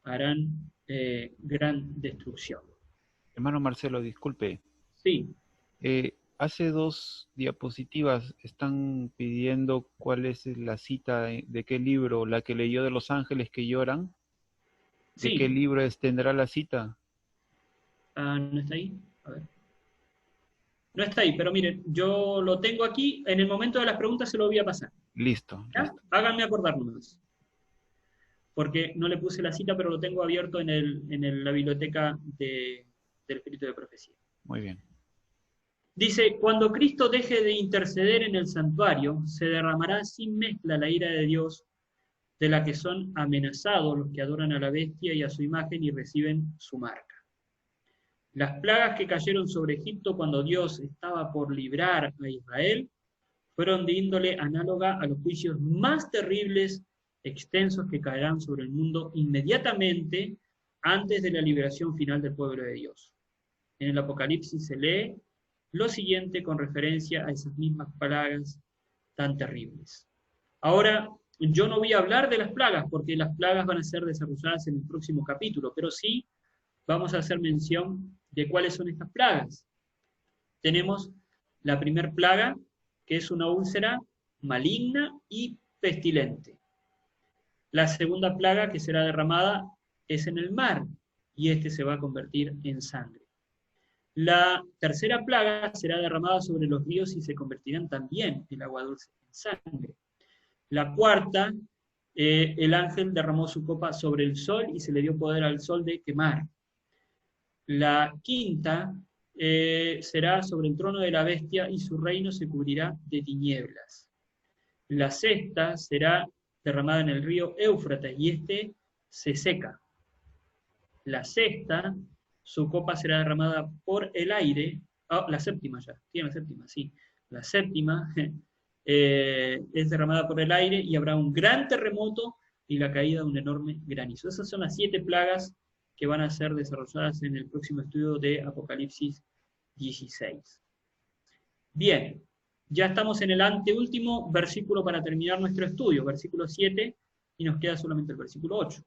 harán gran destrucción. Hermano Marcelo, disculpe. Sí. Hace 2 diapositivas están pidiendo cuál es la cita de qué libro, la que leyó de los ángeles que lloran. ¿De Sí. qué libro tendrá la cita? ¿No está ahí? A ver. No está ahí, pero miren, yo lo tengo aquí, en el momento de las preguntas se lo voy a pasar. Listo. ¿Ya? Háganme acordar nomás. Porque no le puse la cita, pero lo tengo abierto en la biblioteca del Espíritu de Profecía. Muy bien. Dice, cuando Cristo deje de interceder en el santuario, se derramará sin mezcla la ira de Dios, de la que son amenazados los que adoran a la bestia y a su imagen y reciben su marca. Las plagas que cayeron sobre Egipto cuando Dios estaba por librar a Israel fueron de índole análoga a los juicios más terribles, extensos, que caerán sobre el mundo inmediatamente antes de la liberación final del pueblo de Dios. En el Apocalipsis se lee lo siguiente con referencia a esas mismas plagas tan terribles. Ahora, yo no voy a hablar de las plagas, porque las plagas van a ser desarrolladas en el próximo capítulo, pero sí vamos a hacer mención de cuáles son estas plagas. Tenemos la primera plaga, que es una úlcera maligna y pestilente. La segunda plaga que será derramada es en el mar, y este se va a convertir en sangre. La tercera plaga será derramada sobre los ríos y se convertirán también en agua dulce en sangre. La cuarta, el ángel derramó su copa sobre el sol y se le dio poder al sol de quemar. La quinta será sobre el trono de la bestia y su reino se cubrirá de tinieblas. La sexta será derramada en el río Éufrates y este se seca. La sexta, su copa será derramada por el aire. La séptima ya, tiene la séptima, sí. La séptima es derramada por el aire y habrá un gran terremoto y la caída de un enorme granizo. Esas son las 7 plagas que van a ser desarrolladas en el próximo estudio de Apocalipsis 16. Bien, ya estamos en el anteúltimo versículo para terminar nuestro estudio, versículo 7, y nos queda solamente el versículo 8.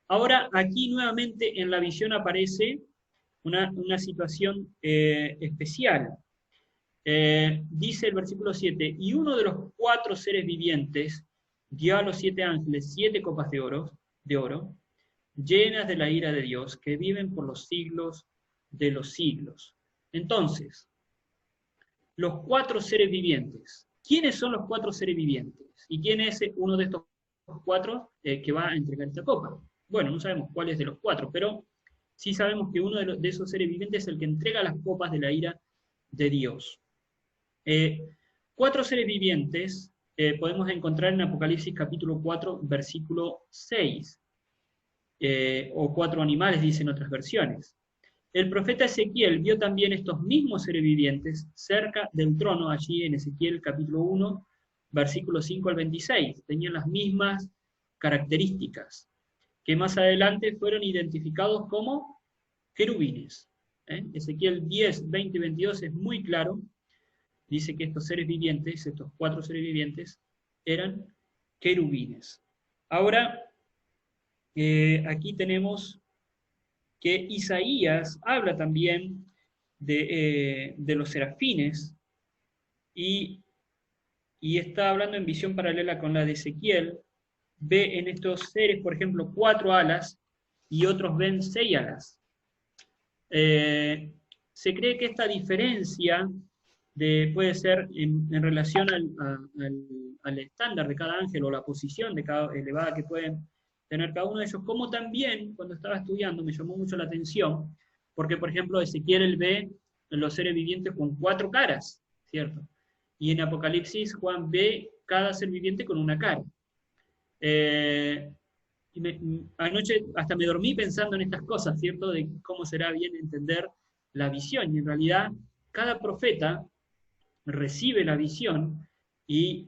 Ahora, aquí nuevamente en la visión aparece una situación especial. Dice el versículo 7, y uno de los 4 seres vivientes dio a los 7 ángeles 7 copas de oro, llenas de la ira de Dios, que viven por los siglos de los siglos. Entonces, los 4 seres vivientes. ¿Quiénes son los 4 seres vivientes? ¿Y quién es uno de estos 4 que va a entregar esta copa? Bueno, no sabemos cuál es de los 4, pero sí sabemos que uno de esos seres vivientes es el que entrega las copas de la ira de Dios. 4 seres vivientes podemos encontrar en Apocalipsis capítulo 4, versículo 6, o 4 animales, dicen otras versiones. El profeta Ezequiel vio también estos mismos seres vivientes cerca del trono, allí en Ezequiel capítulo 1, versículo 5 al 26. Tenían las mismas características, que más adelante fueron identificados como querubines. Ezequiel 10, 20 y 22 es muy claro. Dice que estos seres vivientes, estos 4 seres vivientes, eran querubines. Ahora, aquí tenemos que Isaías habla también de los serafines, y está hablando en visión paralela con la de Ezequiel. Ve en estos seres, por ejemplo, 4 alas, y otros ven 6 alas. Se cree que esta diferencia puede ser en relación al estándar de cada ángel, o la posición de cada elevada que pueden tener cada uno de ellos, como también, cuando estaba estudiando, me llamó mucho la atención, porque, por ejemplo, Ezequiel ve los seres vivientes con 4 caras, ¿cierto? Y en Apocalipsis, Juan ve cada ser viviente con una cara. Anoche hasta me dormí pensando en estas cosas, ¿cierto? De cómo será bien entender la visión. Y en realidad, cada profeta recibe la visión y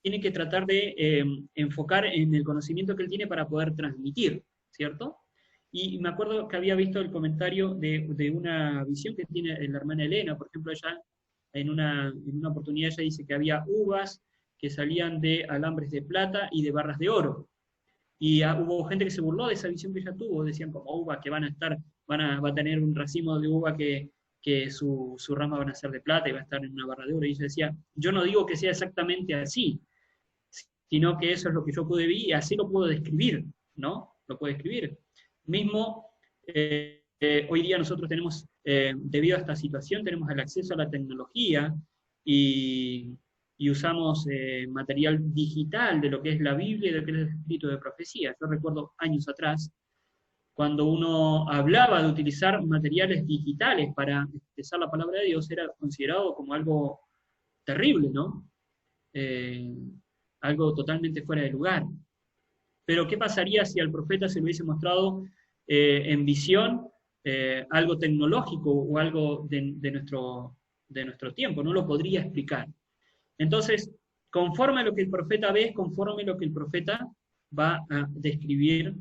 tiene que tratar de enfocar en el conocimiento que él tiene para poder transmitir, ¿cierto? Y me acuerdo que había visto el comentario de una visión que tiene la hermana Elena, por ejemplo, ella en una oportunidad ella dice que había uvas que salían de alambres de plata y de barras de oro. Y hubo gente que se burló de esa visión que ella tuvo, decían como uvas que van a tener un racimo de uva que su rama van a ser de plata y va a estar en una barra de oro. Y ella decía, yo no digo que sea exactamente así, sino que eso es lo que yo pude ver y así lo puedo describir, ¿no? Lo puedo describir. Mismo, hoy día nosotros tenemos, debido a esta situación, tenemos el acceso a la tecnología y usamos material digital de lo que es la Biblia y de lo que es el escrito de profecía. Yo recuerdo años atrás, cuando uno hablaba de utilizar materiales digitales para expresar la palabra de Dios, era considerado como algo terrible, ¿no? Algo totalmente fuera de lugar. Pero ¿qué pasaría si al profeta se le hubiese mostrado en visión algo tecnológico o algo de nuestro tiempo? No lo podría explicar. Entonces, conforme a lo que el profeta ve, conforme a lo que el profeta va a describir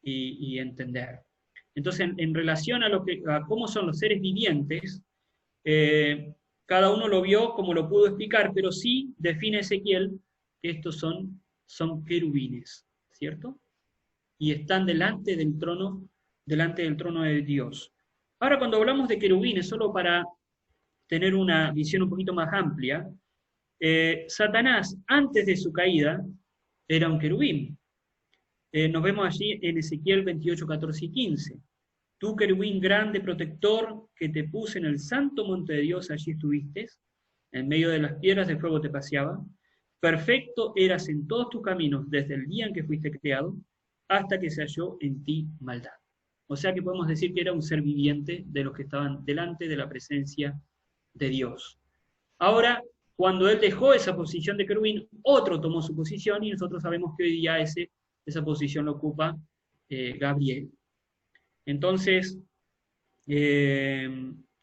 y entender. Entonces, en relación a cómo son los seres vivientes, cada uno lo vio como lo pudo explicar, pero sí define Ezequiel que estos son querubines, ¿cierto? Y están delante del trono de Dios. Ahora, cuando hablamos de querubines, solo para tener una visión un poquito más amplia, Satanás, antes de su caída, era un querubín. Nos vemos allí en Ezequiel 28, 14 y 15. Tú, querubín grande, protector, que te puse en el santo monte de Dios, allí estuviste, en medio de las piedras de fuego te paseaba. Perfecto eras en todos tus caminos, desde el día en que fuiste creado, hasta que se halló en ti maldad. O sea que podemos decir que era un ser viviente de los que estaban delante de la presencia de Dios. Ahora, cuando él dejó esa posición de querubín, otro tomó su posición, y nosotros sabemos que hoy día esa posición lo ocupa Gabriel. Entonces,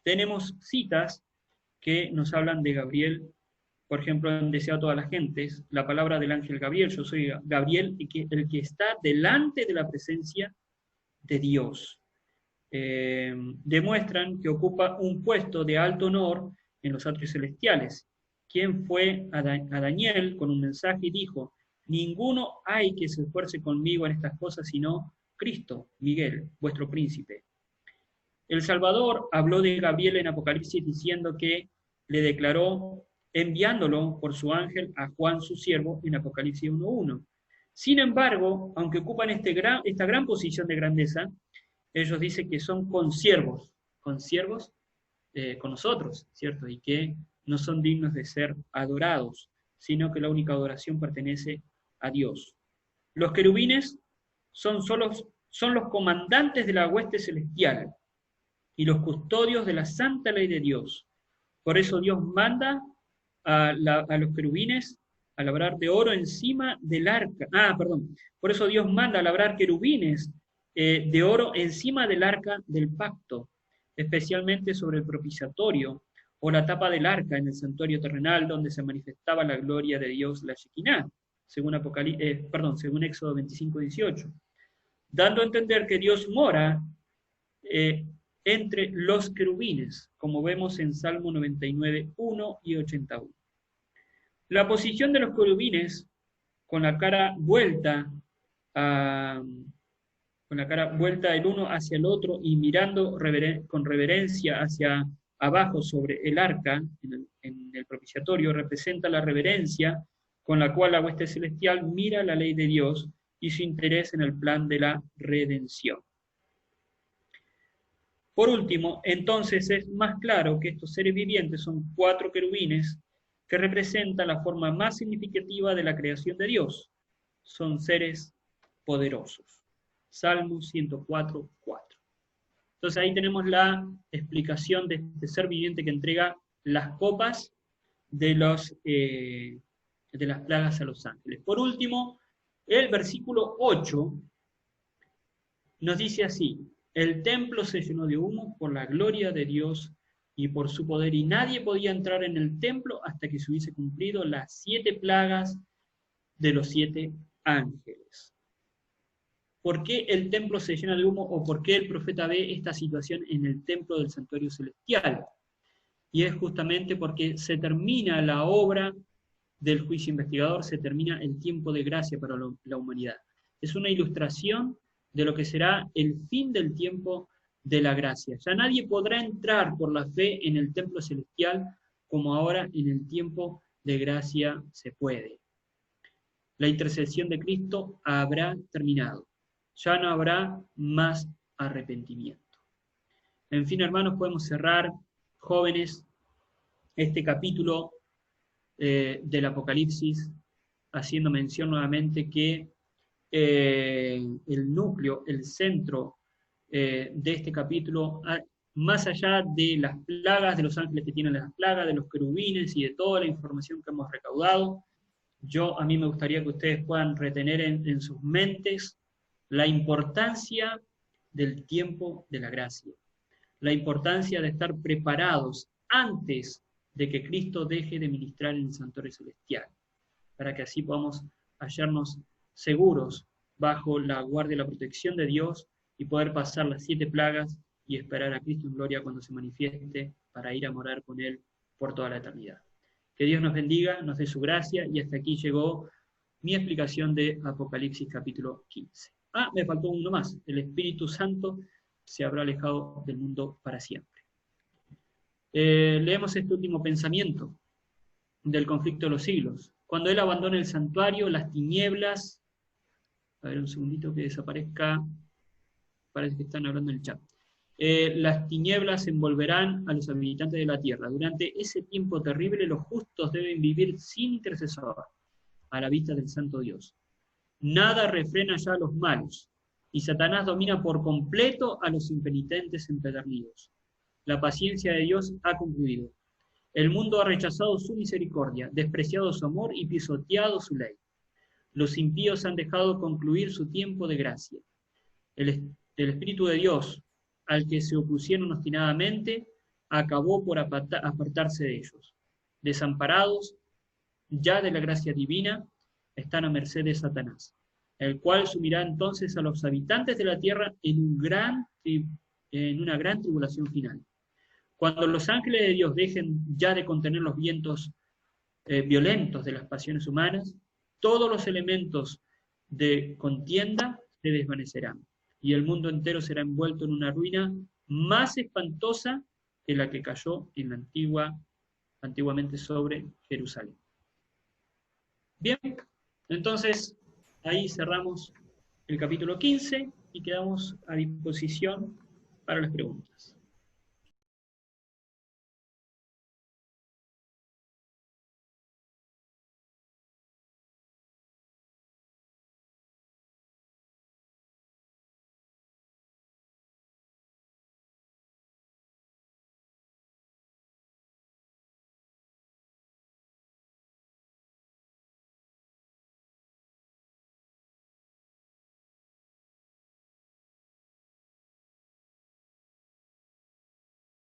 tenemos citas que nos hablan de Gabriel. Por ejemplo, en Deseo a todas las gentes, la palabra del ángel Gabriel, yo soy Gabriel, el que está delante de la presencia de Dios. Demuestran que ocupa un puesto de alto honor en los atrios celestiales, quien fue a Daniel con un mensaje y dijo: ninguno hay que se esfuerce conmigo en estas cosas, sino Cristo, Miguel, vuestro príncipe. El Salvador habló de Gabriel en Apocalipsis diciendo que le declaró, enviándolo por su ángel a Juan su siervo en Apocalipsis 1:1. Sin embargo, aunque ocupan esta gran posición de grandeza, ellos dicen que son consiervos con nosotros, ¿cierto? Y que no son dignos de ser adorados, sino que la única adoración pertenece a Dios. Los querubines son los comandantes de la hueste celestial y los custodios de la santa ley de Dios. Por eso Dios manda a los querubines a labrar de oro encima del arca. Por eso Dios manda a labrar querubines de oro encima del arca del pacto, especialmente sobre el propiciatorio, o la tapa del arca en el santuario terrenal, donde se manifestaba la gloria de Dios, la Shekinah, según Éxodo 25:18, dando a entender que Dios mora entre los querubines, como vemos en Salmo 99:1 y 81. La posición de los querubines, con la cara vuelta el uno hacia el otro y mirando con reverencia hacia abajo sobre el arca, en el propiciatorio, representa la reverencia con la cual la hueste celestial mira la ley de Dios y su interés en el plan de la redención. Por último, entonces es más claro que estos seres vivientes son 4 querubines que representan la forma más significativa de la creación de Dios. Son seres poderosos. Salmo 104:4. Entonces ahí tenemos la explicación de este ser viviente que entrega las copas de las plagas a los ángeles. Por último, el versículo 8 nos dice así: el templo se llenó de humo por la gloria de Dios y por su poder, y nadie podía entrar en el templo hasta que se hubiese cumplido las 7 plagas de los 7 ángeles. ¿Por qué el templo se llena de humo, o por qué el profeta ve esta situación en el templo del santuario celestial? Y es justamente porque se termina la obra del juicio investigador, se termina el tiempo de gracia para la humanidad. Es una ilustración de lo que será el fin del tiempo de la gracia. Ya nadie podrá entrar por la fe en el templo celestial como ahora en el tiempo de gracia se puede. La intercesión de Cristo habrá terminado. Ya no habrá más arrepentimiento. En fin, hermanos, podemos cerrar, jóvenes, este capítulo del Apocalipsis, haciendo mención nuevamente que el núcleo, el centro de este capítulo, más allá de las plagas, de los ángeles que tienen las plagas, de los querubines y de toda la información que hemos recaudado, a mí me gustaría que ustedes puedan retener en sus mentes la importancia del tiempo de la gracia, la importancia de estar preparados antes de que Cristo deje de ministrar en el santuario celestial, para que así podamos hallarnos seguros bajo la guardia y la protección de Dios y poder pasar las 7 plagas y esperar a Cristo en gloria cuando se manifieste para ir a morar con Él por toda la eternidad. Que Dios nos bendiga, nos dé su gracia, y hasta aquí llegó mi explicación de Apocalipsis capítulo 15. Me faltó uno más: el Espíritu Santo se habrá alejado del mundo para siempre. Leemos este último pensamiento del conflicto de los siglos. Cuando Él abandone el santuario, las tinieblas, a ver un segundito que desaparezca, parece que están hablando en el chat. Las tinieblas envolverán a los habitantes de la tierra. Durante ese tiempo terrible, los justos deben vivir sin intercesor, a la vista del santo Dios. Nada refrena ya a los malos, y Satanás domina por completo a los impenitentes empedernidos. La paciencia de Dios ha concluido. El mundo ha rechazado su misericordia, despreciado su amor y pisoteado su ley. Los impíos han dejado concluir su tiempo de gracia. El Espíritu de Dios, al que se opusieron obstinadamente, acabó por apartarse de ellos. Desamparados ya de la gracia divina, están a merced de Satanás, el cual sumirá entonces a los habitantes de la tierra en una gran tribulación final. Cuando los ángeles de Dios dejen ya de contener los vientos violentos de las pasiones humanas, todos los elementos de contienda se desvanecerán, y el mundo entero será envuelto en una ruina más espantosa que la que cayó en la antiguamente sobre Jerusalén. Bien, entonces ahí cerramos el capítulo 15 y quedamos a disposición para las preguntas.